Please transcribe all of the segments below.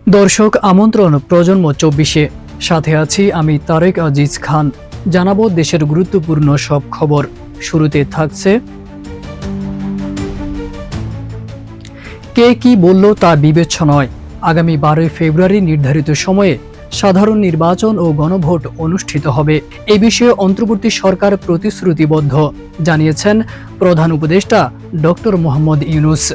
দর্শক আমন্ত্রণ প্রজন্ম ২৪-এ। সাথে আছি আমি তারেক আজিজ খান। জানাবো দেশের গুরুত্বপূর্ণ সব খবর। শুরুতে থাকছে, কে কি বলল তা বিবেচ্য নয়। আগামী ১২ ফেব্রুয়ারি নির্ধারিত সময়ে সাধারণ নির্বাচন ও গণভোট অনুষ্ঠিত হবে। এ বিষয়ে অন্তর্বর্তী সরকার প্রতিশ্রুতিবদ্ধ, জানিয়েছেন প্রধান উপদেষ্টা ডক্টর মোহাম্মদ ইউনূস।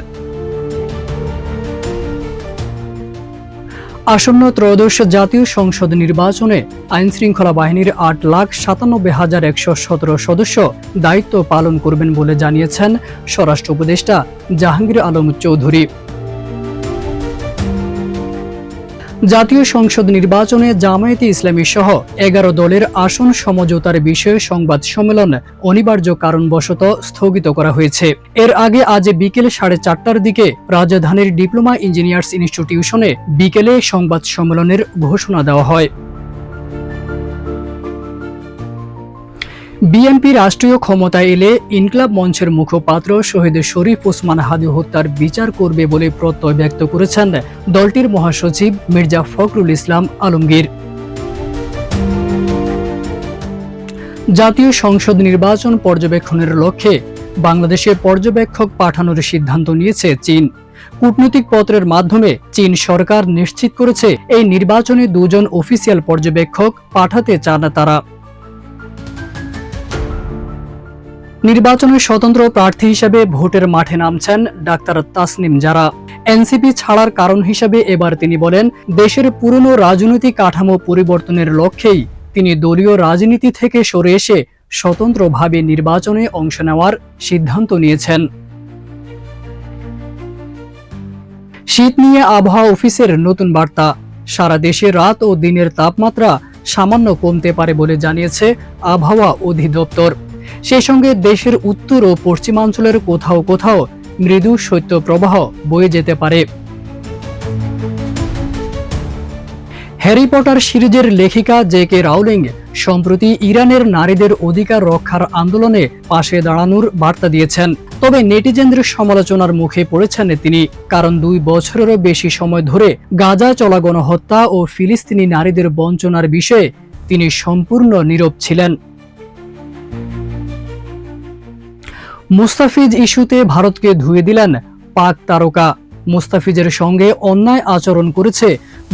আসন্ন ত্রয়োদশ জাতীয় সংসদ নির্বাচনে আইনশৃঙ্খলা বাহিনীর ৮,৯৭,১১৭ সদস্য দায়িত্ব পালন করবেন বলে জানিয়েছেন স্বরাষ্ট্র উপদেষ্টা জাহাঙ্গীর আলম চৌধুরী। জাতীয় সংসদ নির্বাচনে জামায়াতে ইসলামী সহ ১১ দলের আসন সমঝোতার বিষয়ে সংবাদ সম্মেলন অনিবার্য কারণবশত স্থগিত করা হয়েছে। এর আগে আজ বিকেল ৪:৩০টার দিকে রাজধানীর ডিপ্লোমা ইঞ্জিনিয়ার্স ইনস্টিটিউশনে বিকেলে সংবাদ সম্মেলনের ঘোষণা দেওয়া হয়। বিএনপি রাষ্ট্রীয় ক্ষমতায় এলে ইনকিলাব মঞ্চের মুখপাত্র শহীদ শরীফ ওসমান হাদী হত্যার বিচার করবে বলে প্রত্যয় ব্যক্ত করেছেন দলটির মহাসচিব মির্জা ফখরুল ইসলাম আলমগীর। জাতীয় সংসদ নির্বাচন পর্যবেক্ষণের লক্ষ্যে বাংলাদেশে পর্যবেক্ষক পাঠানোর সিদ্ধান্ত নিয়েছে চীন। কূটনৈতিক পত্রের মাধ্যমে চীন সরকার নিশ্চিত করেছে এই নির্বাচনে ২ জন অফিসিয়াল পর্যবেক্ষক পাঠাতে চান তারা। নির্বাচনে স্বতন্ত্র প্রার্থী হিসেবে ভোটের মাঠে নামছেন ডাক্তার তাসনিম জারা। এনসিপি ছাড়ার কারণ হিসেবে এবার তিনি বলেন, দেশের পুরনো রাজনৈতিক কাঠামো পরিবর্তনের লক্ষ্যেই তিনি দলীয় রাজনীতি থেকে সরে এসে স্বতন্ত্রভাবে নির্বাচনে অংশ নেওয়ার সিদ্ধান্ত নিয়েছেন। শীত নিয়ে আবহাওয়া অফিসের নতুন বার্তা। সারা দেশে রাত ও দিনের তাপমাত্রা সামান্য কমতে পারে বলে জানিয়েছে আবহাওয়া অধিদপ্তর। সেই সঙ্গে দেশের উত্তর ও পশ্চিমাঞ্চলের কোথাও কোথাও মৃদু শৈত্যপ্রবাহ বয়ে যেতে পারে। হ্যারি পটার সিরিজের লেখিকা জে.কে. রাউলিং সম্প্রতি ইরানের নারীদের অধিকার রক্ষার আন্দোলনে পাশে দাঁড়ানোর বার্তা দিয়েছেন। তবে নেটিজেনদের সমালোচনার মুখে পড়েছেন তিনি, কারণ ২ বছরেরও বেশি সময় ধরে গাজায় চলা গণহত্যা ও ফিলিস্তিনি নারীদের বঞ্চনার বিষয়ে তিনি সম্পূর্ণ নীরব ছিলেন। মুস্তাফিজ ইস্যুতে ভারতকে ধুয়ে দিলেন পাক তারকা। মুস্তাফিজের সঙ্গে অন্যায় আচরণ করেছে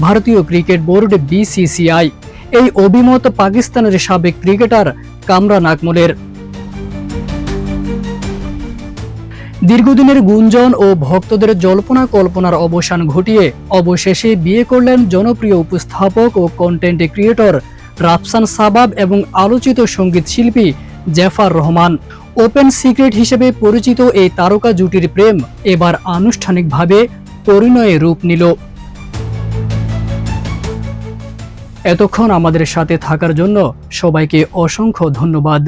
ভারতীয় ক্রিকেট বোর্ড বিসিসিআই। এই অভিমত পাকিস্তানের সাবেক ক্রিকেটার কামরান আকমলের। দীর্ঘদিনের গুঞ্জন ও ভক্তদের জল্পনা কল্পনার অবসান ঘটিয়ে অবশেষে বিয়ে করলেন জনপ্রিয় উপস্থাপক ও কন্টেন্ট ক্রিয়েটর রাফসান সাবাব এবং আলোচিত সঙ্গীত শিল্পী জেফার রহমান। ওপেন সিক্রেট হিসেবে পরিচিত এই তারকা জুটির প্রেম এবার আনুষ্ঠানিকভাবে পরিণয়ে রূপ নিল। এতক্ষণ আমাদের সাথে থাকার জন্য সবাইকে অসংখ্য ধন্যবাদ।